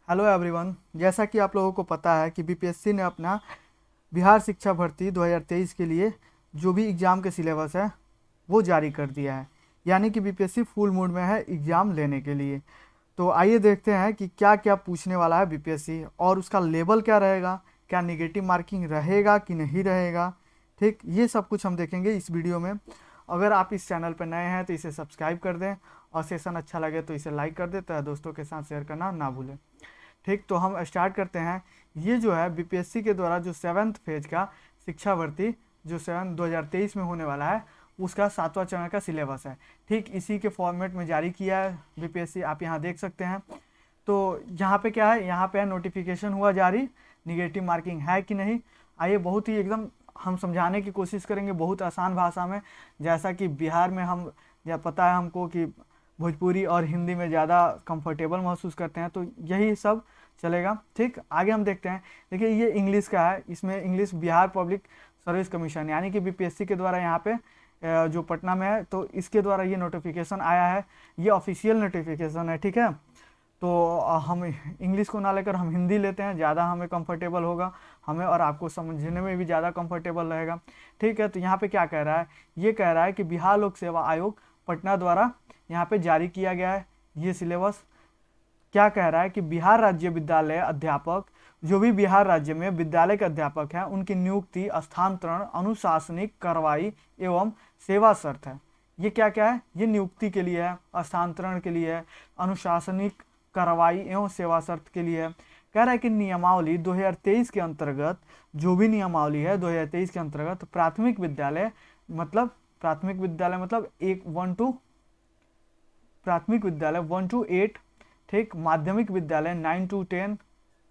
Hello everyone. जैसा कि आप लोगों को पता है कि बीपीएससी ने अपना बिहार शिक्षा भर्ती 2023 के लिए जो भी एग्ज़ाम के सिलेबस है वो जारी कर दिया है। यानी कि बीपीएससी फुल मूड में है एग्ज़ाम लेने के लिए। तो आइए देखते हैं कि क्या क्या पूछने वाला है बीपीएससी और उसका लेवल क्या रहेगा, क्या निगेटिव मार्किंग रहेगा कि नहीं रहेगा। ठीक, ये सब कुछ हम देखेंगे इस वीडियो में। अगर आप इस चैनल पर नए हैं तो इसे सब्सक्राइब कर दें और सेशन अच्छा लगे तो इसे लाइक कर दें तथा दोस्तों के साथ शेयर करना ना भूलें। ठीक, तो हम स्टार्ट करते हैं। ये जो है बीपीएससी के द्वारा जो 7th फेज का शिक्षा भर्ती जो 2023 में होने वाला है उसका 7वां चरण का सिलेबस है। ठीक, इसी के फॉर्मेट में जारी किया है बीपीएससी, आप यहाँ देख सकते हैं। तो यहाँ पे क्या है, यहाँ पे है नोटिफिकेशन हुआ जारी, निगेटिव मार्किंग है कि नहीं। आइए बहुत ही एकदम हम समझाने की कोशिश करेंगे बहुत आसान भाषा में। जैसा कि बिहार में हम या पता है हमको कि भोजपुरी और हिंदी में ज़्यादा कंफर्टेबल महसूस करते हैं, तो यही सब चलेगा। ठीक, आगे हम देखते हैं। देखिए ये इंग्लिश का है, इसमें English Bihar public service commission यानी कि बीपीएससी के द्वारा यहाँ पे जो पटना में है, तो इसके द्वारा ये नोटिफिकेशन आया है। ये ऑफिशियल नोटिफिकेशन है, ठीक है। तो हम इंग्लिश को ना लेकर हम हिंदी लेते हैं, ज़्यादा हमें कंफर्टेबल होगा, हमें और आपको समझने में भी ज़्यादा कंफर्टेबल रहेगा। ठीक है, तो यहाँ पे क्या कह रहा है, ये कह रहा है कि बिहार लोक सेवा आयोग पटना द्वारा यहाँ पे जारी किया गया है ये सिलेबस। क्या कह रहा है कि बिहार राज्य विद्यालय अध्यापक, जो भी बिहार राज्य में विद्यालय के अध्यापक हैं उनकी नियुक्ति, स्थानांतरण, अनुशासनिक कार्रवाई एवं सेवा शर्त है। ये क्या क्या है, ये नियुक्ति के लिए है, स्थानांतरण के लिए है, अनुशासनिक कार्रवाई एवं सेवा शर्त के लिए है। कह रहा है कि नियमावली 2023 के अंतर्गत, जो भी नियमावली है 2023 के अंतर्गत प्राथमिक विद्यालय मतलब एक 1 to प्राथमिक विद्यालय 1 to 8, ठीक, माध्यमिक विद्यालय 9 to 10,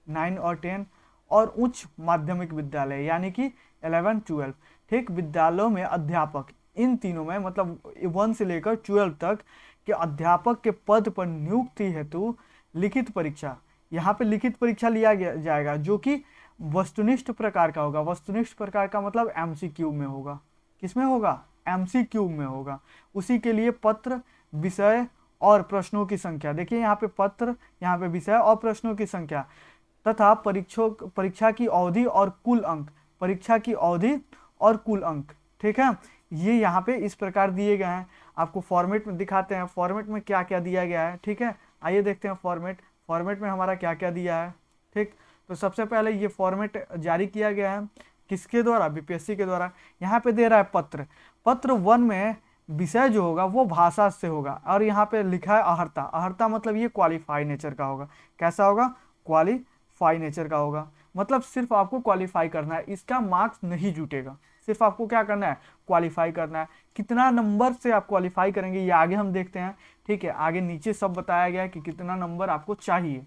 9 और 10, और उच्च माध्यमिक विद्यालय यानी कि 11 12, ठीक, विद्यालयों में अध्यापक, इन तीनों में मतलब 1 से लेकर 12 तक के अध्यापक के पद पर नियुक्ति हेतु लिखित परीक्षा, यहाँ पे लिखित परीक्षा लिया जाएगा जो कि वस्तुनिष्ठ प्रकार का होगा। वस्तुनिष्ठ प्रकार का मतलब एमसीक्यू में होगा। किसमें होगा, एमसीक्यू में होगा। उसी के लिए पत्र, विषय और प्रश्नों की संख्या, देखिए यहाँ पे पत्र, यहाँ पे विषय और प्रश्नों की संख्या तथा परीक्षा की अवधि और कुल अंक, परीक्षा की अवधि और कुल अंक, ठीक है, ये यहाँ पे इस प्रकार दिए गए हैं। आपको फॉर्मेट में दिखाते हैं, फॉर्मेट में क्या क्या दिया गया है। ठीक है, आइए देखते हैं फॉर्मेट में हमारा क्या क्या दिया है। ठीक, तो सबसे पहले ये फॉर्मेट जारी किया गया है किसके द्वारा, बीपीएससी के द्वारा। यहाँ पे दे रहा है पत्र 1 में विषय जो होगा वो भाषा से होगा, और यहाँ पे लिखा है अहर्ता मतलब ये क्वालिफाई नेचर का होगा। कैसा होगा, क्वालिफाई नेचर का होगा, मतलब सिर्फ आपको क्वालिफाई करना है, इसका मार्क्स नहीं जुटेगा, सिर्फ आपको क्या करना है, क्वालिफाई करना है। कितना नंबर से आप क्वालिफाई करेंगे ये आगे हम देखते हैं। ठीक है, आगे नीचे सब बताया गया है कि कितना नंबर आपको चाहिए।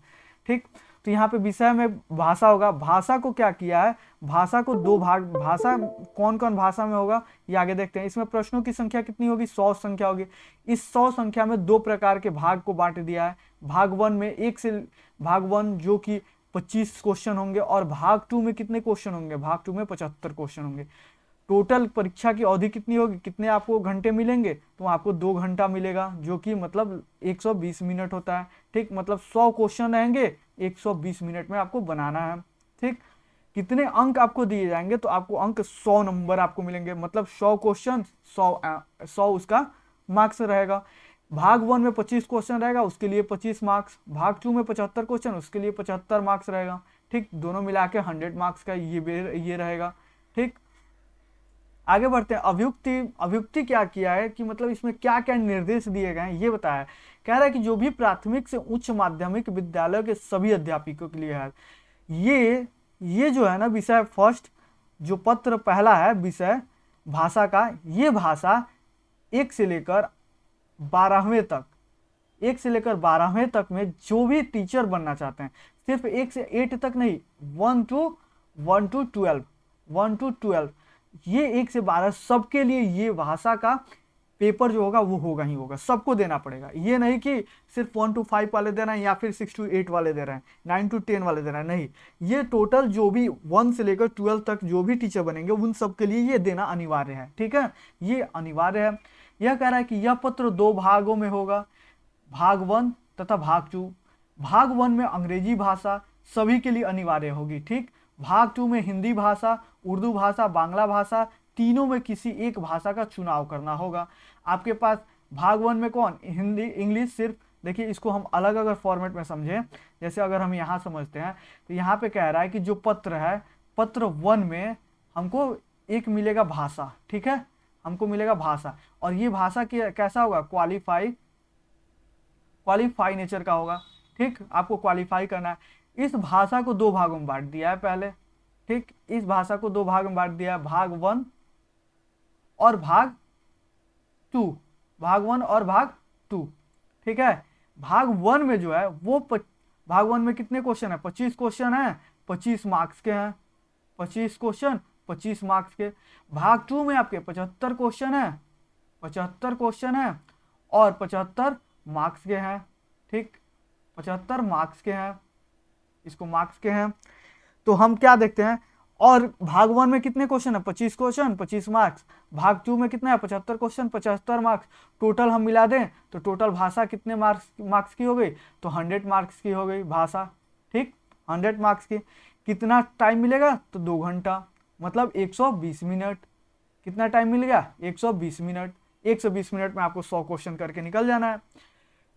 ठीक, तो यहाँ पे विषय में भाषा होगा। भाषा को क्या किया है, भाषा को 2 भाग, भाषा कौन कौन भाषा में होगा ये आगे देखते हैं। इसमें प्रश्नों की संख्या कितनी होगी, 100 संख्या होगी। इस 100 संख्या में 2 प्रकार के भाग को बांट दिया है। भाग 1 में भाग 1 जो कि 25 क्वेश्चन होंगे, और भाग 2 में कितने क्वेश्चन होंगे, भाग 2 में 75 क्वेश्चन होंगे। टोटल परीक्षा की अवधि कितनी होगी, कितने आपको घंटे मिलेंगे, तो आपको 2 घंटा मिलेगा, जो कि मतलब 120 मिनट होता है। ठीक, मतलब 100 क्वेश्चन रहेंगे, 120 मिनट में आपको बनाना है। ठीक, कितने अंक आपको दिए जाएंगे, तो आपको अंक 100 नंबर आपको मिलेंगे, मतलब 100 क्वेश्चन 100 उसका मार्क्स रहेगा। भाग 1 में 25 क्वेश्चन रहेगा, उसके लिए 25 मार्क्स। भाग 2 में 75 क्वेश्चन, उसके लिए 75 मार्क्स रहेगा। ठीक, दोनों मिला के 100 मार्क्स का ये रहेगा। ठीक, आगे बढ़ते हैं। अभियुक्ति क्या किया है कि मतलब इसमें क्या क्या निर्देश दिए गए हैं ये बताया। कह रहा है कि जो भी प्राथमिक से उच्च माध्यमिक विद्यालय के सभी अध्यापकों के लिए है, ये जो है ना विषय फर्स्ट, जो पत्र पहला है विषय भाषा का, ये भाषा 1 से लेकर 12वें तक, 1 से लेकर 12वें तक में जो भी टीचर बनना चाहते हैं, सिर्फ 1 से 8 तक नहीं, 1 to 12, ये 1 से 12 सबके लिए ये भाषा का पेपर जो होगा वो होगा ही होगा, सबको देना पड़ेगा। ये नहीं कि सिर्फ 1 to 5 वाले दे रहे हैं या फिर 6 to 8 वाले दे रहे हैं, 9 to 10 वाले दे रहे हैं, नहीं, ये टोटल जो भी 1 से लेकर 12 तक जो भी टीचर बनेंगे उन सब के लिए ये देना अनिवार्य है। ठीक है, ये अनिवार्य है। यह कह रहा है कि यह पत्र 2 भागों में होगा, भाग 1 तथा भाग 2। भाग 1 में अंग्रेजी भाषा सभी के लिए अनिवार्य होगी, ठीक। भाग 2 में हिंदी भाषा, उर्दू भाषा, बांग्ला भाषा, तीनों में किसी एक भाषा का चुनाव करना होगा। आपके पास भाग 1 में कौन, हिंदी, इंग्लिश सिर्फ। देखिए इसको हम अलग अगर फॉर्मेट में समझें, जैसे अगर हम यहाँ समझते हैं तो यहाँ पे कह रहा है कि जो पत्र है, पत्र 1 में हमको एक मिलेगा भाषा, ठीक है, हमको मिलेगा भाषा, और ये भाषा कैसा होगा, क्वालिफाई नेचर का होगा, ठीक। आपको क्वालिफाई करना है। इस भाषा को 2 भागों में बांट दिया है पहले, ठीक। इस भाषा को 2 भाग में बांट दिया है, भाग 1 और भाग 2, भाग 1 और भाग 2, ठीक है। भाग 1 में जो है वो भाग 1 में कितने क्वेश्चन है, 25 क्वेश्चन है, 25 मार्क्स के हैं, 25 क्वेश्चन 25 मार्क्स के। भाग 2 में आपके 75 क्वेश्चन है, 75 क्वेश्चन है और 75 मार्क्स के हैं, ठीक, 75 मार्क्स के हैं, इसको मार्क्स के हैं। तो हम क्या देखते हैं, और भाग 1 में कितने क्वेश्चन है, 25 क्वेश्चन 25 मार्क्स। भाग 2 में कितना है, 75 क्वेश्चन 75 मार्क्स। टोटल हम मिला दें तो टोटल भाषा कितने मार्क्स की हो गई, तो 100 मार्क्स की हो गई भाषा, ठीक, 100 मार्क्स की। कितना टाइम मिलेगा, तो 2 घंटा, मतलब 120 मिनट। कितना टाइम मिलेगा, 120 मिनट। 120 मिनट में आपको 100 क्वेश्चन करके निकल जाना है,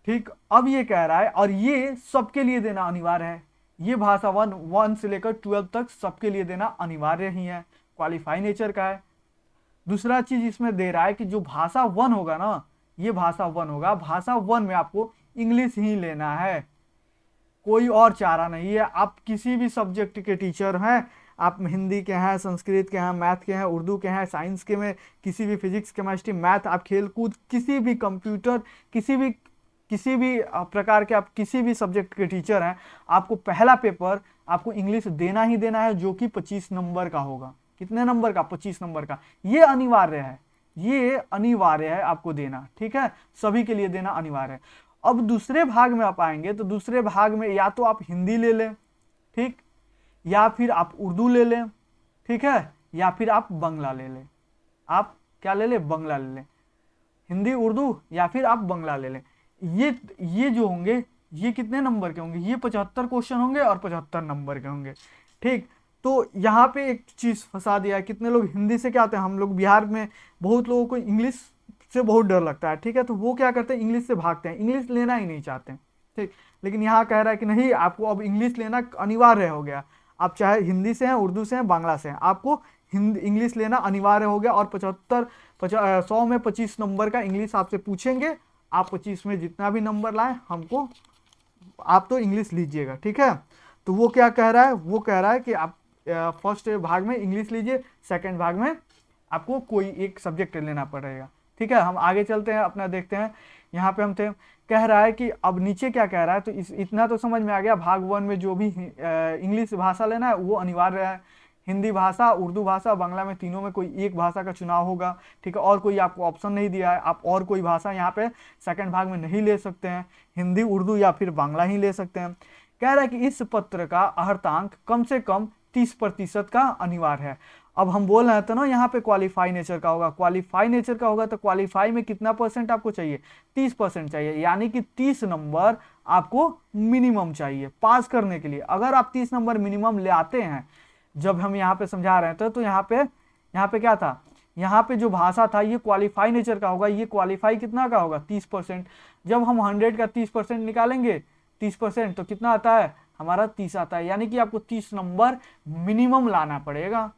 ठीक। अब ये कह रहा है, और ये सबके लिए देना अनिवार्य है, ये भाषा 1 से लेकर 12 तक सबके लिए देना अनिवार्य ही है, क्वालिफाई नेचर का है। दूसरा चीज इसमें दे रहा है कि जो भाषा 1 होगा ना, ये भाषा 1 होगा, भाषा 1 में आपको इंग्लिश ही लेना है, कोई और चारा नहीं है। आप किसी भी सब्जेक्ट के टीचर हैं, आप हिंदी के हैं, संस्कृत के हैं, मैथ के हैं, उर्दू के हैं, साइंस के में, किसी भी फिजिक्स, केमिस्ट्री, मैथ, आप खेल कूद, किसी भी कंप्यूटर, किसी भी प्रकार के आप किसी भी सब्जेक्ट के टीचर हैं, आपको पहला पेपर आपको इंग्लिश देना ही देना है, जो कि 25 नंबर का होगा। कितने नंबर का, 25 नंबर का। ये अनिवार्य है, ये अनिवार्य है आपको देना, ठीक है, सभी के लिए देना अनिवार्य है। अब दूसरे भाग में आप आएंगे तो दूसरे भाग में या तो आप हिंदी ले लें, ठीक, या फिर आप उर्दू ले लें, ठीक है, या फिर आप बांग्ला ले लें। आप क्या ले लें, बांग्ला ले लें, हिंदी उर्दू या फिर आप बांग्ला ले लें। ये जो होंगे ये कितने नंबर के होंगे, ये 75 क्वेश्चन होंगे और 75 नंबर के होंगे, ठीक। तो यहाँ पे एक चीज़ फंसा दिया है, कितने लोग हिंदी से क्या आते हैं, हम लोग बिहार में बहुत लोगों को इंग्लिश से बहुत डर लगता है, ठीक है, तो वो क्या करते हैं, इंग्लिश से भागते हैं, इंग्लिश लेना ही नहीं चाहते हैं, ठीक। लेकिन यहाँ कह रहा है कि नहीं, आपको अब इंग्लिश लेना अनिवार्य हो गया, आप चाहे हिंदी से हैं, उर्दू से हैं, बांग्ला से हैं, आपको इंग्लिश लेना अनिवार्य हो गया। और 100 में 25 नंबर का इंग्लिश आपसे पूछेंगे, आप 25 में जितना भी नंबर लाएं हमको, आप तो इंग्लिश लीजिएगा, ठीक है। तो वो क्या कह रहा है, वो कह रहा है कि आप फर्स्ट भाग में इंग्लिश लीजिए, सेकंड भाग में आपको कोई एक सब्जेक्ट लेना पड़ेगा, ठीक है। हम आगे चलते हैं, अपना देखते हैं। यहाँ पे हम थे, कह रहा है कि अब नीचे क्या कह रहा है, तो इतना तो समझ में आ गया, भाग 1 में जो भी इंग्लिश भाषा लेना है वो अनिवार्य है। हिंदी भाषा, उर्दू भाषा, बांग्ला में तीनों में कोई एक भाषा का चुनाव होगा, ठीक है, और कोई आपको ऑप्शन नहीं दिया है, आप और कोई भाषा यहाँ पे सेकंड भाग में नहीं ले सकते हैं, हिंदी, उर्दू या फिर बांग्ला ही ले सकते हैं। कह रहा है कि इस पत्र का अर्हतांक कम से कम 30% का अनिवार्य है। अब हम बोल रहे थे ना यहाँ पे क्वालिफाई नेचर का होगा, क्वालिफाई नेचर का होगा तो क्वालिफाई में कितना परसेंट आपको चाहिए, 30% चाहिए, यानी कि 30 नंबर आपको मिनिमम चाहिए पास करने के लिए। अगर आप 30 नंबर मिनिमम ले आते हैं, जब हम यहाँ पे समझा रहे थे तो यहाँ पे क्या था, यहाँ पे जो भाषा था ये क्वालिफाई नेचर का होगा, ये क्वालिफाई कितना का होगा, 30%। जब हम 100 का 30% निकालेंगे, 30% तो कितना आता है हमारा, 30 आता है, यानी कि आपको 30 नंबर मिनिमम लाना पड़ेगा।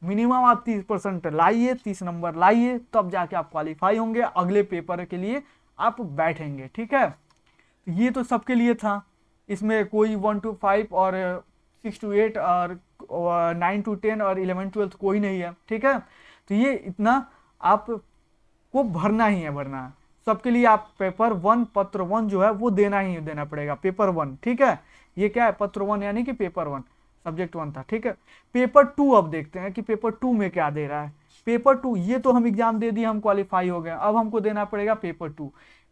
मिनिमम आप 30% लाइए, 30 नंबर लाइए, तब जाके आप क्वालिफाई होंगे, अगले पेपर के लिए आप बैठेंगे, ठीक है। ये तो सबके लिए था, इसमें कोई 1 to 5 और 6 to 8 और 9 to 10 और 11 12 कोई नहीं है, ठीक है। तो ये इतना आपको भरना ही है, भरना है सबके लिए। आप पेपर 1, पत्र 1 जो है वो देना ही देना पड़ेगा, पेपर 1, ठीक है। ये क्या है, पत्र 1 यानी कि पेपर 1, सब्जेक्ट 1 था, ठीक है। पेपर 2 अब देखते हैं कि पेपर 2 में क्या दे रहा है। पेपर 2, ये तो हम एग्जाम दे दिए, हम क्वालिफाई हो गए, अब हमको देना पड़ेगा पेपर 2।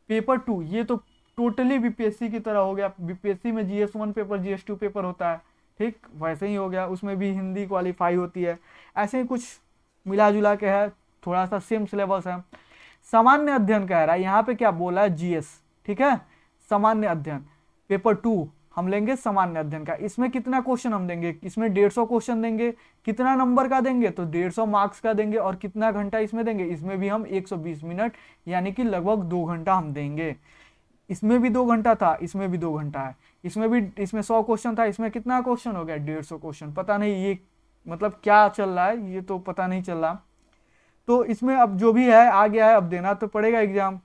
पेपर 2 ये तो टोटली बीपीएससी की तरह हो गया। बीपीएससी में GS1 पेपर, GS2 पेपर होता है, ठीक, वैसे ही हो गया, उसमें भी हिंदी क्वालिफाई होती है, ऐसे ही कुछ मिला जुला के है, थोड़ा सा सेम सिलेबस है। सामान्य अध्ययन कह रहा है, यहाँ पे क्या बोला है, GS, ठीक है, सामान्य अध्ययन। पेपर 2 हम लेंगे सामान्य अध्ययन का। इसमें कितना क्वेश्चन हम देंगे, इसमें 150 क्वेश्चन देंगे। कितना नंबर का देंगे, तो 150 मार्क्स का देंगे। और कितना घंटा इसमें देंगे, इसमें भी हम 120 मिनट यानी कि लगभग 2 घंटा हम देंगे। इसमें भी 2 घंटा था, इसमें भी 2 घंटा है। इसमें 100 क्वेश्चन था, इसमें कितना क्वेश्चन हो गया, 150 क्वेश्चन। पता नहीं ये मतलब क्या चल रहा है, ये तो पता नहीं चल रहा। तो इसमें अब जो भी है आ गया है, अब देना तो पड़ेगा एग्जाम।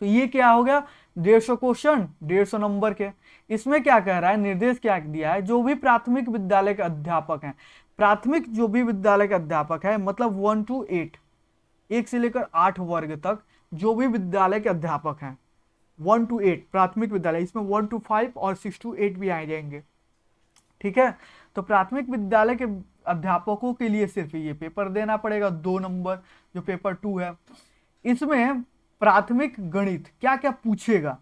तो ये क्या हो गया, 150 क्वेश्चन 150 नंबर के। इसमें क्या कह रहा है, निर्देश क्या दिया है, जो भी प्राथमिक विद्यालय के अध्यापक हैं, प्राथमिक जो भी विद्यालय के अध्यापक है मतलब 1 to 8, 1 से लेकर 8 वर्ग तक जो भी विद्यालय के अध्यापक हैं, 1 to 8 प्राथमिक विद्यालय, इसमें 1 to 5 और 6 to 8 भी आ जाएंगे। ठीक है, तो प्राथमिक विद्यालय के अध्यापकों के लिए सिर्फ ये पेपर देना पड़ेगा 2 नंबर, जो पेपर 2 है। इसमें प्राथमिक गणित क्या क्या पूछेगा,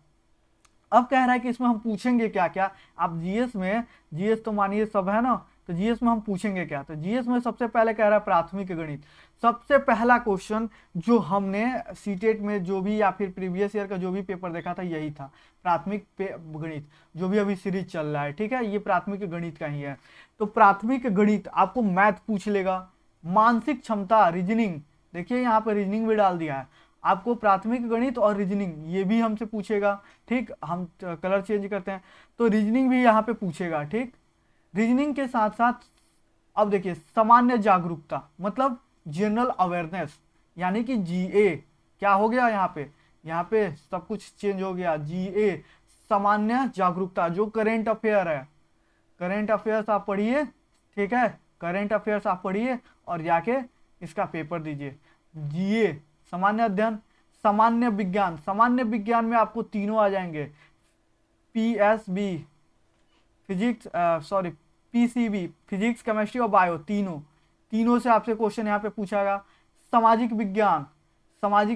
अब कह रहा है कि इसमें हम पूछेंगे क्या क्या। आप जीएस तो मानिए सब है ना, तो जीएस में हम पूछेंगे क्या, तो जीएस में सबसे पहले कह रहा है प्राथमिक गणित। सबसे पहला क्वेश्चन जो हमने सीटेट में जो भी या फिर प्रीवियस ईयर का जो भी पेपर देखा था यही था, प्राथमिक गणित, जो भी अभी सीरीज चल रहा है। ठीक है, ये प्राथमिक गणित का ही है। तो प्राथमिक गणित आपको मैथ पूछ लेगा, मानसिक क्षमता रीजनिंग, देखिए यहाँ पर रीजनिंग भी डाल दिया है आपको, प्राथमिक गणित और रीजनिंग ये भी हमसे पूछेगा। ठीक, हम कलर चेंज करते हैं तो रीजनिंग भी यहाँ पे पूछेगा। ठीक, रीजनिंग के साथ साथ अब देखिए सामान्य जागरूकता मतलब जनरल अवेयरनेस, यानी कि जीए क्या हो गया, यहाँ पे सब कुछ चेंज हो गया। जीए सामान्य जागरूकता, जो करेंट अफेयर है, करेंट अफेयर्स आप पढ़िए। ठीक है, करेंट अफेयर्स आप पढ़िए और जाके इसका पेपर दीजिए। जीए सामान्य अध्ययन, सामान्य विज्ञान, सामान्य विज्ञान में आपको तीनों आ जाएंगे, PSB physics PCB physics chemistry और बायो, तीनों से आपसे क्वेश्चन यहाँ पे पूछागा। सामाजिक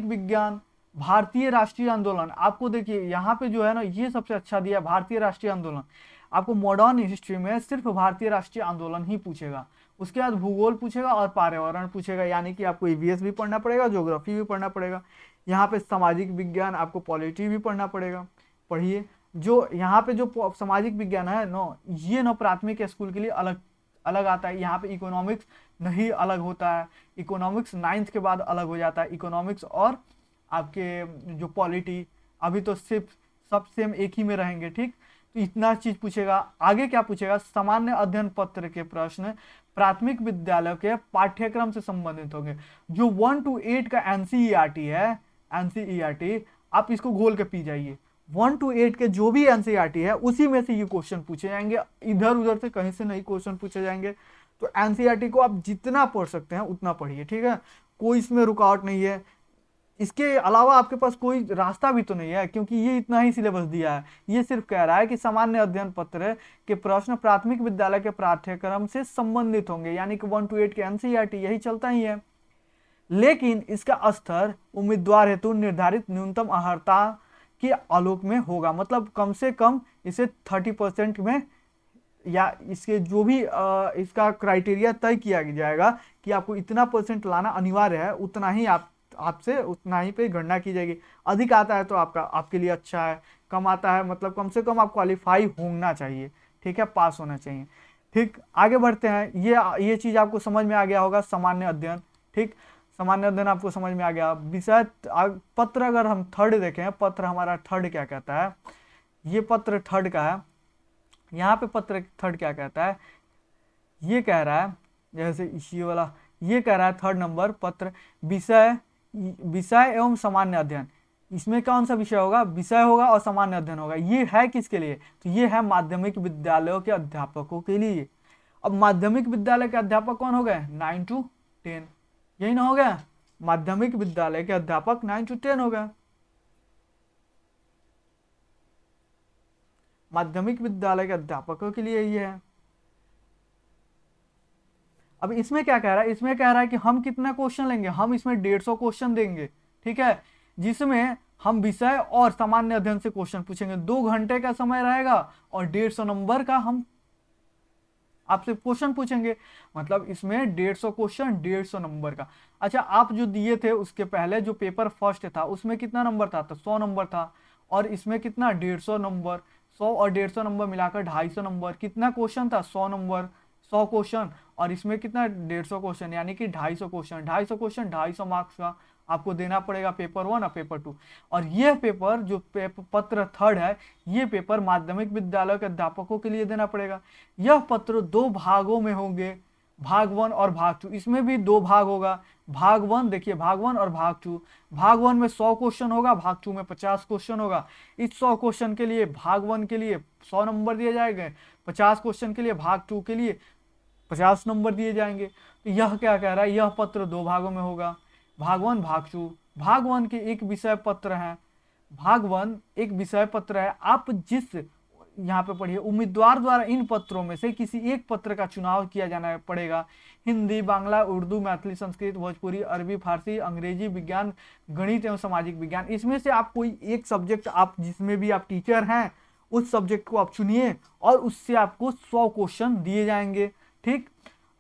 विज्ञान, भारतीय राष्ट्रीय आंदोलन, आपको देखिए यहाँ पे जो है ना ये सबसे अच्छा दिया है, भारतीय राष्ट्रीय आंदोलन। आपको मॉडर्न हिस्ट्री में सिर्फ भारतीय राष्ट्रीय आंदोलन ही पूछेगा, उसके बाद भूगोल पूछेगा और पर्यावरण पूछेगा, यानी कि आपको ईवीएस भी पढ़ना पड़ेगा, ज्योग्राफी भी पढ़ना पड़ेगा। यहाँ पे सामाजिक विज्ञान आपको पॉलिटी भी पढ़ना पड़ेगा, पढ़िए। जो यहाँ पे जो सामाजिक विज्ञान है नो, ये नो प्राथमिक स्कूल के लिए अलग आता है। यहाँ पे इकोनॉमिक्स नहीं अलग होता है, इकोनॉमिक्स 9th के बाद अलग हो जाता है। इकोनॉमिक्स और आपके जो पॉलिटी अभी तो सिर्फ सब सेम एक ही में रहेंगे। ठीक, तो इतना चीज पूछेगा। आगे क्या पूछेगा, सामान्य अध्ययन पत्र के प्रश्न प्राथमिक विद्यालय के पाठ्यक्रम से संबंधित होंगे। जो 1 to 8 का एनसीईआरटी है, एनसीईआरटी आप इसको घोल के पी जाइए। 1 to 8 के जो भी एनसीईआरटी है उसी में से ये क्वेश्चन पूछे जाएंगे, इधर उधर से कहीं से नहीं क्वेश्चन पूछे जाएंगे। तो एनसीईआरटी को आप जितना पढ़ सकते हैं उतना पढ़िए। ठीक है, कोई इसमें रुकावट नहीं है, इसके अलावा आपके पास कोई रास्ता भी तो नहीं है, क्योंकि ये इतना ही सिलेबस दिया है। ये सिर्फ कह रहा है कि सामान्य अध्ययन पत्र के प्रश्न प्राथमिक विद्यालय के पाठ्यक्रम से संबंधित होंगे, यानी कि 1 to 8 के एनसीईआरटी यही चलता ही है। लेकिन इसका स्तर उम्मीदवार हेतु निर्धारित न्यूनतम अर्हता के आलोक में होगा, मतलब कम से कम इसे 30% में, या इसके जो भी इसका क्राइटेरिया तय किया जाएगा कि आपको इतना परसेंट लाना अनिवार्य है, उतना ही आपसे उतना ही पे गणना की जाएगी। अधिक आता है तो आपके लिए अच्छा है, कम आता है मतलब कम से कम आप क्वालिफाई होना चाहिए। ठीक है, पास होना चाहिए। ठीक, आगे बढ़ते हैं। ये चीज आपको समझ में आ गया होगा, सामान्य अध्ययन। ठीक, सामान्य अध्ययन आपको समझ में आ गया। विषय पत्र अगर हम थर्ड देखें, पत्र हमारा थर्ड क्या कहता है, ये पत्र थर्ड का है। यहाँ पे पत्र थर्ड क्या कहता है, ये कह रहा है जैसे इसी वाला, ये कह रहा है थर्ड नंबर पत्र विषय एवं सामान्य अध्ययन। इसमें कौन सा विषय होगा, विषय होगा और सामान्य अध्ययन होगा। ये है किसके लिए, तो ये है माध्यमिक विद्यालयों के अध्यापकों के लिए। अब माध्यमिक विद्यालय के अध्यापक कौन हो गए, 9 to 10, यही ना हो गया, माध्यमिक विद्यालय के अध्यापक 9 to 10 हो गए। माध्यमिक विद्यालय के अध्यापकों के लिए ये है। अब इसमें क्या कह रहा है, इसमें कह रहा है कि हम कितना क्वेश्चन लेंगे, हम इसमें 150 क्वेश्चन देंगे। ठीक है, जिसमें हम विषय और सामान्य अध्ययन से क्वेश्चन पूछेंगे। 2 घंटे का समय रहेगा और 150 नंबर का हम आपसे क्वेश्चन पूछेंगे, मतलब इसमें 150 क्वेश्चन 150 नंबर का। अच्छा, आप जो दिए थे उसके पहले जो पेपर फर्स्ट था उसमें कितना नंबर था, तो 100 नंबर था, और इसमें कितना 150 नंबर, 100 और 150 नंबर मिलाकर 250 नंबर। कितना क्वेश्चन था? 100 नंबर, 100 क्वेश्चन, और इसमें कितना 150 क्वेश्चन, यानी कि 250 क्वेश्चन। 250 क्वेश्चन 250 मार्क्स का आपको देना पड़ेगा पेपर 1 और पेपर 2। और यह पेपर जो पत्र 3 है, ये पेपर माध्यमिक विद्यालय के अध्यापकों के लिए देना पड़ेगा। यह पत्र 2 भागों में होंगे, भाग 1 और भाग 2। इसमें भी 2 भाग होगा। भाग 1 देखिए, भाग 1 और भाग 2। भाग 1 में 100 क्वेश्चन होगा, भाग 2 में 50 क्वेश्चन होगा। इस 100 क्वेश्चन के लिए भाग 1 के लिए 100 नंबर दिए जाएंगे, 50 क्वेश्चन के लिए भाग 2 के लिए 50 नंबर दिए जाएंगे। तो यह क्या कह रहा है? यह पत्र 2 भागों में होगा, भाग 1 भाग 2। भाग 1 के एक विषय पत्र है, भाग 1 एक विषय पत्र है। आप जिस यहाँ पे पढ़िए, उम्मीदवार द्वारा इन पत्रों में से किसी एक पत्र का चुनाव किया जाना पड़ेगा। हिंदी, बांग्ला, उर्दू, मैथिली, संस्कृत, भोजपुरी, अरबी, फारसी, अंग्रेजी, विज्ञान, गणित एवं सामाजिक विज्ञान। इसमें से आप कोई एक सब्जेक्ट, आप जिसमें भी आप टीचर हैं उस सब्जेक्ट को आप चुनिए और उससे आपको 100 क्वेश्चन दिए जाएंगे। ठीक,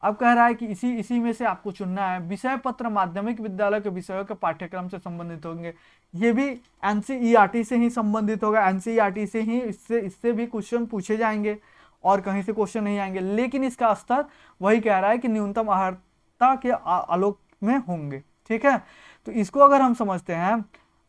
अब कह रहा है कि इसी में से आपको चुनना है। विषय पत्र माध्यमिक विद्यालय के विषयों के पाठ्यक्रम से संबंधित होंगे। ये भी एनसीईआरटी से ही संबंधित होगा, एनसीईआरटी से ही इससे भी क्वेश्चन पूछे जाएंगे और कहीं से क्वेश्चन नहीं आएंगे। लेकिन इसका स्तर वही कह रहा है कि न्यूनतम अर्हता के आलोक में होंगे। ठीक है, तो इसको अगर हम समझते हैं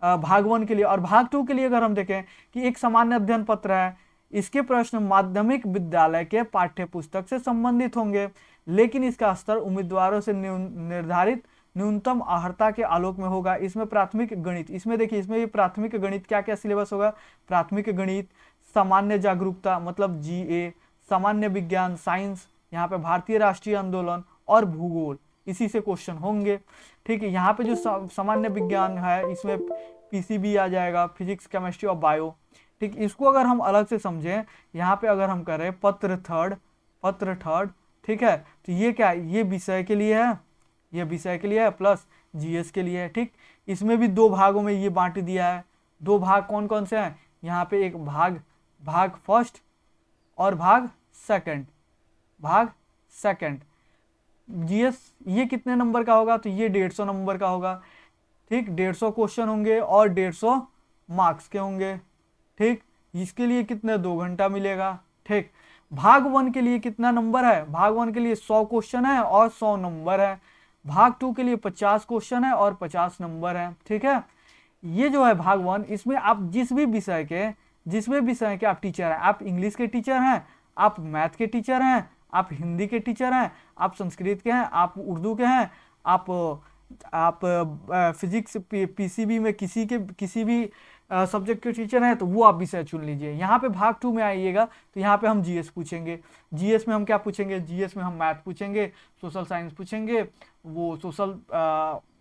भाग 1 के लिए। और भाग 2 के लिए अगर हम देखें कि एक सामान्य अध्ययन पत्र है, इसके प्रश्न माध्यमिक विद्यालय के पाठ्य पुस्तक से संबंधित होंगे, लेकिन इसका स्तर उम्मीदवारों से निर्धारित न्यूनतम अर्हता के आलोक में होगा। इसमें प्राथमिक गणित, इसमें देखिए, इसमें भी प्राथमिक गणित क्या क्या सिलेबस होगा? प्राथमिक गणित, सामान्य जागरूकता मतलब जीए, सामान्य विज्ञान साइंस, यहाँ पे भारतीय राष्ट्रीय आंदोलन और भूगोल, इसी से क्वेश्चन होंगे। ठीक है, यहाँ पे जो सामान्य विज्ञान है इसमें पीसीबी आ जाएगा, फिजिक्स, केमिस्ट्री और बायो। ठीक, इसको अगर हम अलग से समझें, यहाँ पे अगर हम करें पत्र थर्ड, ठीक है, तो ये क्या है? ये विषय के लिए है, ये विषय के लिए है प्लस जीएस के लिए है। ठीक, इसमें भी 2 भागों में ये बांट दिया है। 2 भाग कौन कौन से हैं? यहाँ पे एक भाग फर्स्ट और भाग सेकंड। जीएस ये कितने नंबर का होगा? तो ये 150 नंबर का होगा। ठीक, 150 क्वेश्चन होंगे और 150 मार्क्स के होंगे। ठीक, इसके लिए कितने 2 घंटा मिलेगा। ठीक, भाग 1 के लिए कितना नंबर है? भाग 1 के लिए 100 क्वेश्चन है और 100 नंबर है। भाग 2 के लिए 50 क्वेश्चन है और 50 नंबर है। ठीक है, ये जो है भाग 1, इसमें आप जिस भी विषय के आप टीचर हैं, आप इंग्लिश के टीचर हैं, आप मैथ के टीचर हैं, आप हिंदी के टीचर हैं, आप संस्कृत के हैं, आप उर्दू के हैं, आप फिजिक्स पीसीबी में किसी भी सब्जेक्ट के टीचर हैं, तो वो आप विषय चुन लीजिए। यहाँ पे भाग 2 में आइएगा तो यहाँ पे हम जीएस पूछेंगे। जीएस में हम क्या पूछेंगे? जीएस में हम मैथ पूछेंगे, सोशल साइंस पूछेंगे, वो सोशल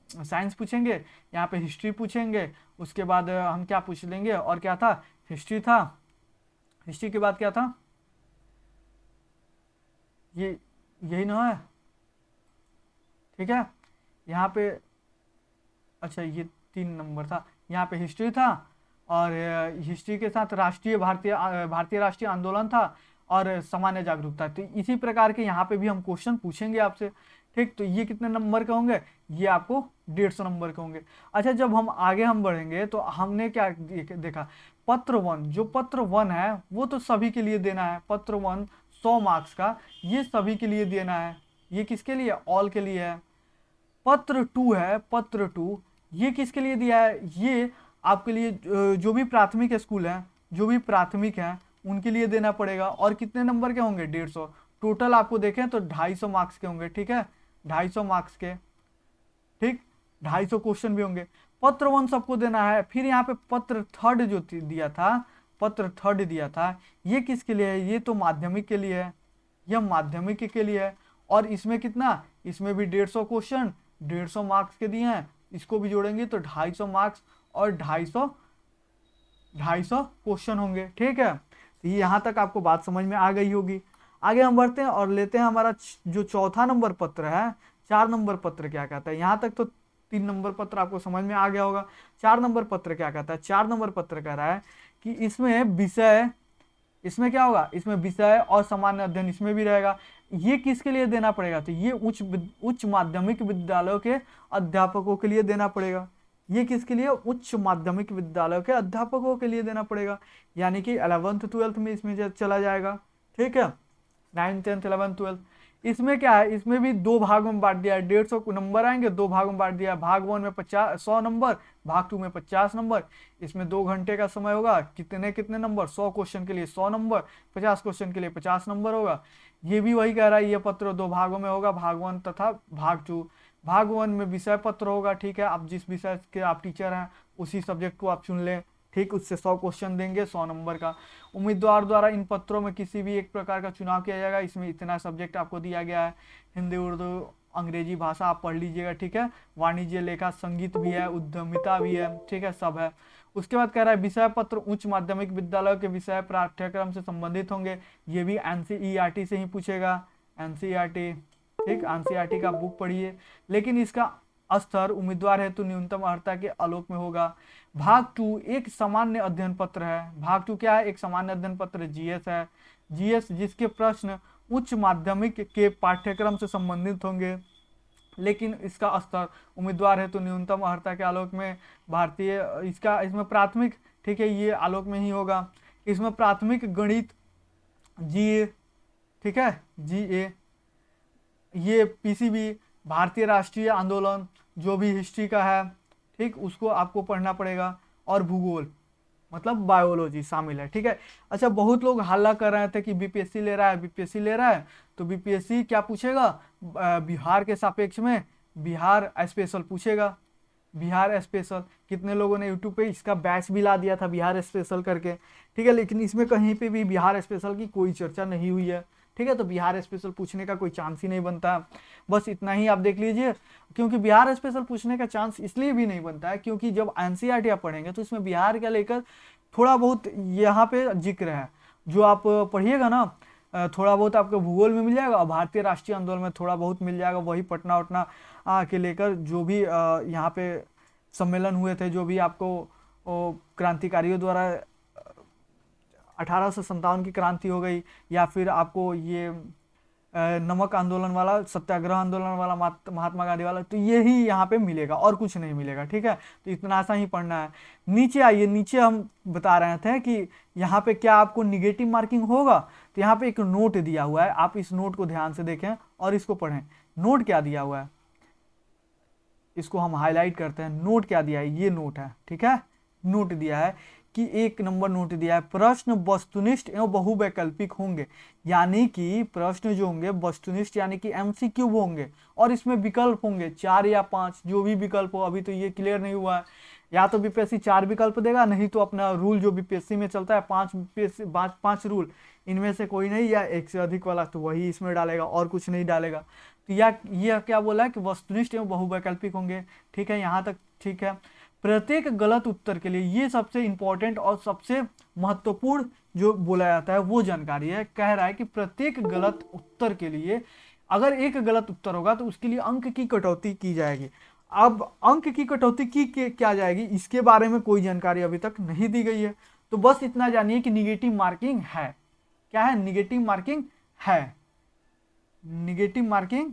साइंस पूछेंगे, यहाँ पे हिस्ट्री पूछेंगे। उसके बाद हम क्या पूछ लेंगे? और क्या था? हिस्ट्री था। हिस्ट्री के बाद क्या था? यही ना है। ठीक है, यहाँ पे अच्छा ये 3 नंबर था। यहाँ पे हिस्ट्री था और हिस्ट्री के साथ भारतीय राष्ट्रीय आंदोलन था और सामान्य जागरूकता। तो इसी प्रकार के यहाँ पे भी हम क्वेश्चन पूछेंगे आपसे। ठीक, तो ये कितने नंबर के होंगे? ये आपको 150 नंबर के होंगे। अच्छा, जब हम आगे बढ़ेंगे तो हमने क्या देखा? पत्र 1, जो पत्र 1 है वो तो सभी के लिए देना है। पत्र 1 100 मार्क्स का, ये सभी के लिए देना है। ये किसके लिए? ऑल के लिए है। पत्र 2 है, पत्र 2 ये किसके लिए दिया है? ये आपके लिए जो भी प्राथमिक स्कूल हैं, जो भी प्राथमिक हैं उनके लिए देना पड़ेगा। और कितने नंबर के होंगे? 150। टोटल आपको देखें तो 250 मार्क्स के होंगे। ठीक है, 250 मार्क्स के। ठीक, 250 क्वेश्चन भी होंगे। पत्र 1 सबको देना है। फिर यहाँ पे पत्र 3 जो दिया था, पत्र 3 दिया था, ये किसके लिए है? ये तो माध्यमिक के लिए है, यह माध्यमिक के लिए है। और इसमें कितना? इसमें भी 150 क्वेश्चन 150 मार्क्स के दिए हैं। इसको भी जोड़ेंगे तो 250 मार्क्स और 250 क्वेश्चन होंगे। ठीक है, तो ये यहाँ तक आपको बात समझ में आ गई होगी। आगे हम बढ़ते हैं और लेते हैं हमारा जो 4था नंबर पत्र है। 4 नंबर पत्र क्या कहता है? यहाँ तक तो 3 नंबर पत्र आपको समझ में आ गया होगा। 4 नंबर पत्र क्या कहता है? 4 नंबर पत्र कह रहा है कि इसमें क्या होगा? इसमें विषय और सामान्य अध्ययन इसमें भी रहेगा। ये किसके लिए देना पड़ेगा? तो ये उच्च माध्यमिक विद्यालयों के अध्यापकों के लिए देना पड़ेगा। ये किसके लिए, उच्च माध्यमिक विद्यालयों के अध्यापकों के लिए देना पड़ेगा, यानी कि 11th 12th में इसमें चला जाएगा। ठीक है, 9th 10th 11th 12th। इसमें क्या है, इसमें भी दो भागों में बांट दिया है, 150 नंबर आएंगे, दो भागों में बांट दिया है, भाग 1 में 100 नंबर, भाग 2 में 50 नंबर। इसमें 2 घंटे का समय होगा, कितने कितने नंबर, 100 क्वेश्चन के लिए 100 नंबर, 50 क्वेश्चन के लिए 50 नंबर होगा। ये भी वही कह रहा है, ये पत्र दो भागों में होगा, भाग 1 तथा भाग 2। भाग 1 में विषय पत्र होगा, ठीक है, आप जिस विषय के आप टीचर हैं उसी सब्जेक्ट को आप चुन लें, ठीक, उससे 100 क्वेश्चन देंगे 100 नंबर का। उम्मीदवार द्वारा इन पत्रों में किसी भी एक प्रकार का चुनाव किया जाएगा। इसमें इतना सब्जेक्ट आपको दिया गया है, हिंदी, उर्दू, अंग्रेजी भाषा आप पढ़ लीजिएगा, ठीक है, वाणिज्य, लेखा, संगीत भी है, उद्यमिता भी है, ठीक है, सब है। उसके बाद कह रहा है विषय पत्र उच्च माध्यमिक विद्यालय के विषय पाठ्यक्रम से संबंधित होंगे। ये भी एनसीईआरटी से ही पूछेगा, एनसीईआरटी, ठीक, एनसीईआरटी का बुक पढ़िए। लेकिन इसका स्तर उम्मीदवार हेतु न्यूनतम अर्हता के आलोक में होगा। भाग 2 एक सामान्य अध्ययन पत्र है। भाग 2 क्या है, एक सामान्य अध्ययन पत्र जीएस है। जीएस जिसके प्रश्न उच्च माध्यमिक के पाठ्यक्रम से संबंधित होंगे, लेकिन इसका स्तर उम्मीदवार हेतु न्यूनतम अर्हता के आलोक में भारतीय, इसमें प्राथमिक, ठीक है, ये आलोक में ही होगा। इसमें प्राथमिक गणित जीए, ठीक है, जीए, ये पीसीबी, भारतीय राष्ट्रीय आंदोलन जो भी हिस्ट्री का है, ठीक, उसको आपको पढ़ना पड़ेगा, और भूगोल मतलब बायोलॉजी शामिल है। ठीक है, अच्छा, बहुत लोग हल्ला कर रहे थे कि बीपीएससी ले रहा है, बीपीएससी ले रहा है, तो बीपीएससी क्या पूछेगा, बिहार के सापेक्ष में बिहार स्पेशल पूछेगा। बिहार स्पेशल, कितने लोगों ने यूट्यूब पे इसका बैच भी ला दिया था बिहार स्पेशल करके, ठीक है, लेकिन इसमें कहीं पे भी बिहार स्पेशल की कोई चर्चा नहीं हुई है। ठीक है, तो बिहार स्पेशल पूछने का कोई चांस ही नहीं बनता। बस इतना ही आप देख लीजिए, क्योंकि बिहार स्पेशल पूछने का चांस इसलिए भी नहीं बनता है क्योंकि जब एनसीईआरटी आप पढ़ेंगे तो इसमें बिहार का लेकर थोड़ा बहुत यहाँ पे जिक्र है। जो आप पढ़िएगा ना, थोड़ा बहुत आपको भूगोल में मिल जाएगा और भारतीय राष्ट्रीय आंदोलन में थोड़ा बहुत मिल जाएगा, वही पटना वटना के लेकर जो भी यहाँ पे सम्मेलन हुए थे, जो भी आपको क्रांतिकारियों द्वारा 1857 की क्रांति हो गई, या फिर आपको ये नमक आंदोलन वाला, सत्याग्रह आंदोलन वाला, महात्मा गांधी वाला, तो ये ही यहाँ पे मिलेगा और कुछ नहीं मिलेगा। ठीक है, तो इतना सा ही पढ़ना है। नीचे आइए, नीचे हम बता रहे थे कि यहाँ पे क्या आपको निगेटिव मार्किंग होगा, तो यहाँ पे एक नोट दिया हुआ है, आप इस नोट को ध्यान से देखें और इसको पढ़ें। नोट क्या दिया हुआ है, इसको हम हाईलाइट करते हैं। नोट क्या दिया है, ये नोट है, ठीक है, नोट दिया है कि 1 नंबर नोट दिया है, प्रश्न वस्तुनिष्ठ एवं बहुवैकल्पिक होंगे, यानी कि प्रश्न जो होंगे वस्तुनिष्ठ यानी कि एमसीक्यू होंगे, और इसमें विकल्प होंगे 4 या 5, जो भी विकल्प हो। अभी तो ये क्लियर नहीं हुआ है, या तो बीपीएससी 4 विकल्प देगा, नहीं तो अपना रूल जो बीपीएससी में चलता है 5 रूल, इनमें से कोई नहीं, या 1 से अधिक वाला तो वही इसमें डालेगा और कुछ नहीं डालेगा। तो यह क्या बोला है कि वस्तुनिष्ठ एवं बहुवैकल्पिक होंगे। ठीक है, यहाँ तक ठीक है। प्रत्येक गलत उत्तर के लिए, ये सबसे इंपॉर्टेंट और सबसे महत्वपूर्ण जो बोला जाता है वो जानकारी है। कह रहा है कि प्रत्येक गलत उत्तर के लिए अगर एक गलत उत्तर होगा तो उसके लिए अंक की कटौती की जाएगी। अब अंक की कटौती की क्या जाएगी, इसके बारे में कोई जानकारी अभी तक नहीं दी गई है। तो बस इतना जानिए कि निगेटिव मार्किंग है। क्या है, निगेटिव मार्किंग है, निगेटिव मार्किंग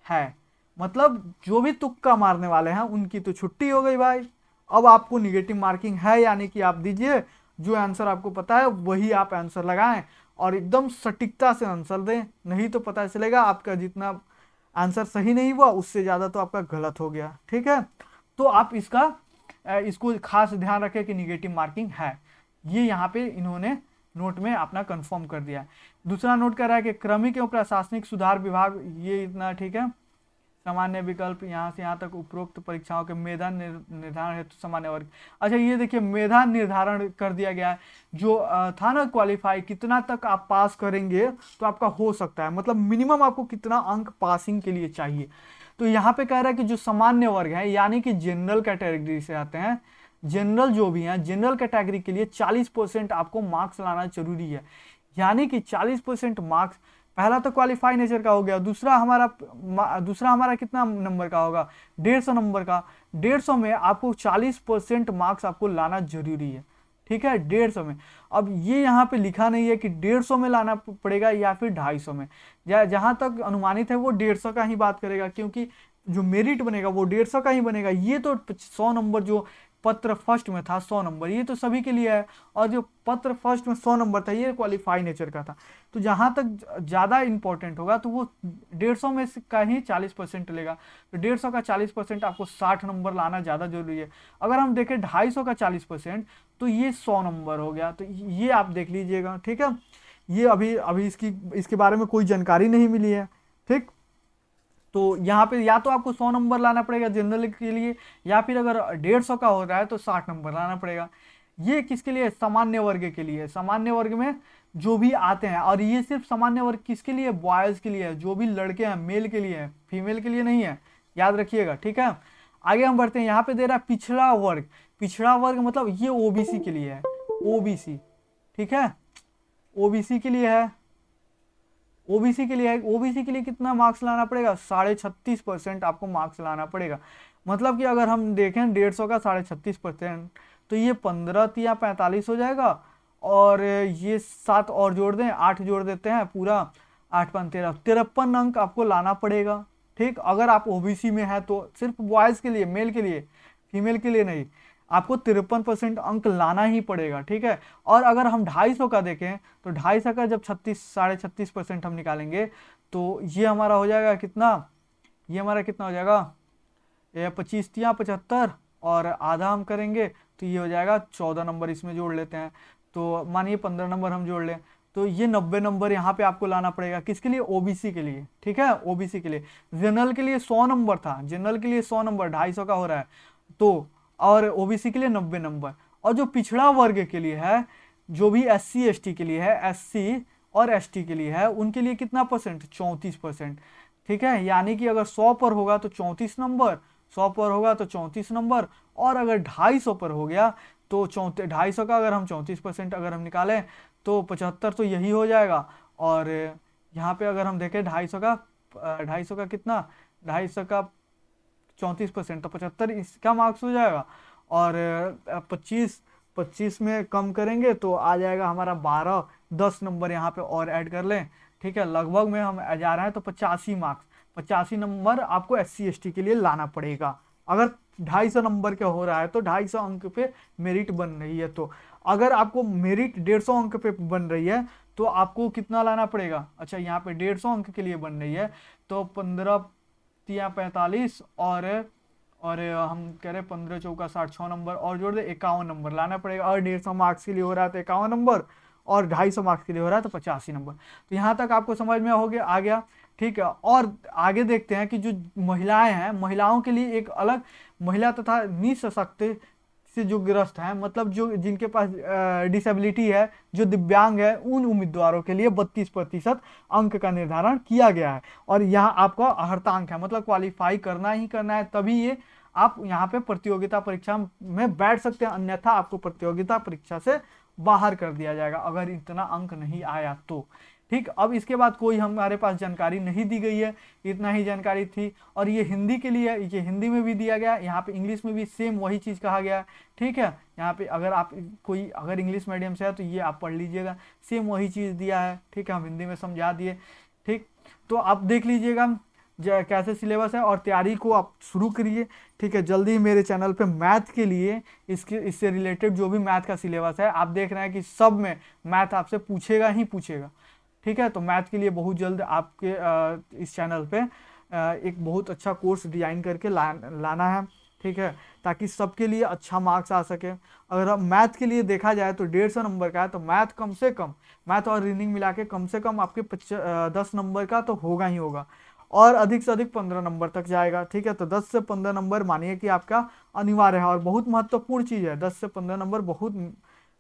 है, मतलब जो भी तुक्का मारने वाले हैं उनकी तो छुट्टी हो गई भाई। अब आपको निगेटिव मार्किंग है, यानी कि आप दीजिए, जो आंसर आपको पता है वही आप आंसर लगाएं और एकदम सटीकता से आंसर दें, नहीं तो पता चलेगा आपका जितना आंसर सही नहीं हुआ उससे ज़्यादा तो आपका गलत हो गया। ठीक है, तो आप इसको खास ध्यान रखें कि निगेटिव मार्किंग है। ये यहाँ पे इन्होंने नोट में अपना कंफर्म कर दिया है। दूसरा नोट कर रहा है कि क्रमिक एवं प्रशासनिक सुधार विभाग, ये इतना ठीक है। सामान्य विकल्प यहाँ से यहाँ तक उपरोक्त परीक्षाओं के मेधा निर्धारण हेतु सामान्य वर्ग। अच्छा, ये देखिए मेधा निर्धारण कर दिया गया है, जो था ना क्वालिफाई, कितना तक आप पास करेंगे तो आपका हो सकता है, मतलब मिनिमम आपको कितना अंक पासिंग के लिए चाहिए। तो यहाँ पे कह रहा है कि जो सामान्य वर्ग है, यानी कि जनरल कैटेगरी से आते हैं, जनरल जो भी हैं, जनरल कैटेगरी के लिए 40% आपको मार्क्स लाना जरूरी है। यानी कि 40% मार्क्स, पहला तो क्वालिफाई नेचर का हो गया, दूसरा हमारा कितना नंबर का होगा, 150 नंबर का। 150 में आपको 40% मार्क्स आपको लाना जरूरी है। ठीक है, 150 में। अब ये यहाँ पे लिखा नहीं है कि 150 में लाना पड़ेगा या फिर 250 में, जहाँ तक अनुमानित है वो 150 का ही बात करेगा, क्योंकि जो मेरिट बनेगा वो 150 का ही बनेगा। ये तो 100 नंबर जो पत्र फर्स्ट में था 100 नंबर, ये तो सभी के लिए है। और जो पत्र फर्स्ट में 100 नंबर था ये क्वालिफाई नेचर का था। तो जहां तक ज़्यादा इंपॉर्टेंट होगा तो वो 150 में से का ही 40% लेगा। तो 150 का 40% आपको 60 नंबर लाना ज़्यादा जरूरी है। अगर हम देखें 250 का 40% तो ये 100 नंबर हो गया। तो ये आप देख लीजिएगा, ठीक है। ये अभी अभी इसके बारे में कोई जानकारी नहीं मिली है, ठीक। तो यहाँ पे या तो आपको 100 नंबर लाना पड़ेगा जनरल के लिए, या फिर अगर 150 का हो रहा है तो 60 नंबर लाना पड़ेगा। ये किसके लिए? सामान्य वर्ग के लिए। सामान्य वर्ग में जो भी आते हैं, और ये सिर्फ सामान्य वर्ग किसके लिए? बॉयज के लिए है, जो भी लड़के हैं मेल के लिए है, फीमेल के लिए नहीं है, याद रखिएगा, ठीक है। आगे हम बढ़ते हैं, यहाँ पे दे रहा है पिछड़ा वर्ग। पिछड़ा वर्ग मतलब ये ओबीसी के लिए है, ओबीसी, ठीक है, ओबीसी के लिए है। ओबीसी के लिए है, ओबीसी के लिए कितना मार्क्स लाना पड़ेगा? 36.5% आपको मार्क्स लाना पड़ेगा। मतलब कि अगर हम देखें 150 का 36.5%, तो ये 15 या 45 हो जाएगा। और ये 7 और जोड़ दें, 8 जोड़ देते हैं, पूरा 8 5 13, 53 अंक आपको लाना पड़ेगा, ठीक। अगर आप ओबीसी में है तो सिर्फ बॉयज के लिए, मेल के लिए, फीमेल के लिए नहीं, आपको 53% अंक लाना ही पड़ेगा, ठीक है। और अगर हम 250 का देखें तो 250 का जब 36.5% हम निकालेंगे तो ये हमारा हो जाएगा कितना? ये हमारा कितना हो जाएगा? 25 या 75, और आधा हम करेंगे तो ये हो जाएगा 14 नंबर, इसमें जोड़ लेते हैं तो मानिए 15 नंबर हम जोड़ लें, तो ये 90 नंबर यहाँ पे आपको लाना पड़ेगा। किसके लिए? ओबीसी के लिए, ठीक है, ओबीसी के लिए। जनरल के लिए 100 नंबर था, जनरल के लिए 100 नंबर, 250 का हो रहा है तो, और ओबीसी के लिए 90 नंबर। और जो पिछड़ा वर्ग के लिए है, जो भी एससी एसटी के लिए है, एससी और एसटी के लिए है, उनके लिए कितना परसेंट? 34%, ठीक है। यानी कि अगर 100 पर होगा तो 34 नंबर, 100 पर होगा तो 34 नंबर, और अगर 250 पर हो गया तो 250 का अगर हम 34% अगर हम निकालें तो 75 तो यही हो जाएगा। और यहाँ पे अगर हम देखें 250 का कितना? 250 का 34% तो 75 इसका मार्क्स हो जाएगा। और 25 में कम करेंगे तो आ जाएगा हमारा 10 नंबर यहाँ पे और ऐड कर लें, ठीक है। लगभग में हम जा रहे हैं तो 85 मार्क्स, 85 नंबर आपको एससी एसटी के लिए लाना पड़ेगा। अगर 250 नंबर का हो रहा है तो 250 अंक पे मेरिट बन रही है। तो अगर आपको मेरिट 150 अंक पे बन रही है तो आपको कितना लाना पड़ेगा? अच्छा, यहाँ पे 150 अंक के लिए बन रही है तो 15 या 45, और हम कह रहे 15 चौका 60, 6 नंबर और जोड़ दे, 51 नंबर लाना पड़ेगा। और 150 मार्क्स के लिए हो रहा है तो 51 नंबर, और 250 मार्क्स के लिए हो रहा है तो 85 नंबर। तो यहाँ तक आपको समझ में आ गया, ठीक है। और आगे देखते हैं कि जो महिलाएं हैं, महिलाओं के लिए एक अलग, महिला तथा निःसशक्त से जो ग्रस्त हैं, मतलब जो जिनके पास डिसेबिलिटी है, जो दिव्यांग है, उन उम्मीदवारों के लिए 32% अंक का निर्धारण किया गया है। और यहाँ आपका अर्हतांक है, मतलब क्वालिफाई करना ही करना है, तभी ये आप यहाँ पे प्रतियोगिता परीक्षा में बैठ सकते हैं, अन्यथा आपको प्रतियोगिता परीक्षा से बाहर कर दिया जाएगा अगर इतना अंक नहीं आया तो, ठीक। अब इसके बाद कोई हमारे पास जानकारी नहीं दी गई है, इतना ही जानकारी थी। और ये हिंदी के लिए, ये हिंदी में भी दिया गया, यहाँ पे इंग्लिश में भी सेम वही चीज़ कहा गया है, ठीक है। यहाँ पे अगर आप कोई अगर इंग्लिश मीडियम से है तो ये आप पढ़ लीजिएगा, सेम वही चीज़ दिया है, ठीक है। हम हिंदी में समझा दिए, ठीक। तो आप देख लीजिएगा कैसे सिलेबस है, और तैयारी को आप शुरू करिए, ठीक है। जल्दी ही मेरे चैनल पे मैथ के लिए इससे रिलेटेड जो भी मैथ का सिलेबस है, आप देख रहे हैं कि सब में मैथ आपसे पूछेगा ही पूछेगा, ठीक है। तो मैथ के लिए बहुत जल्द आपके इस चैनल पे एक बहुत अच्छा कोर्स डिजाइन करके लाना है, ठीक है, ताकि सबके लिए अच्छा मार्क्स आ सके। अगर हम मैथ के लिए देखा जाए तो 150 नंबर का है, तो मैथ कम से कम, मैथ और रीजनिंग मिला के कम से कम आपके 10 नंबर का तो होगा ही होगा, और अधिक से अधिक 15 नंबर तक जाएगा, ठीक है। तो 10 से 15 नंबर मानिए कि आपका अनिवार्य है, और बहुत महत्वपूर्ण चीज़ है। 10 से 15 नंबर बहुत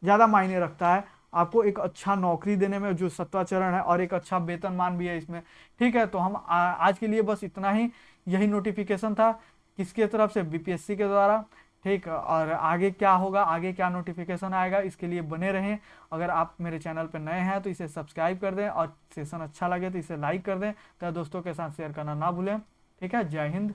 ज़्यादा मायने रखता है आपको एक अच्छा नौकरी देने में, जो 7वां चरण है, और एक अच्छा वेतनमान भी है इसमें, ठीक है। तो हम आज के लिए बस इतना ही, यही नोटिफिकेशन था किसके तरफ से? बीपीएससी के द्वारा, ठीक। और आगे क्या होगा, आगे क्या नोटिफिकेशन आएगा, इसके लिए बने रहें। अगर आप मेरे चैनल पर नए हैं तो इसे सब्सक्राइब कर दें, और सेशन अच्छा लगे तो इसे लाइक कर दें, तो दोस्तों के साथ शेयर करना ना भूलें, ठीक है। जय हिंद।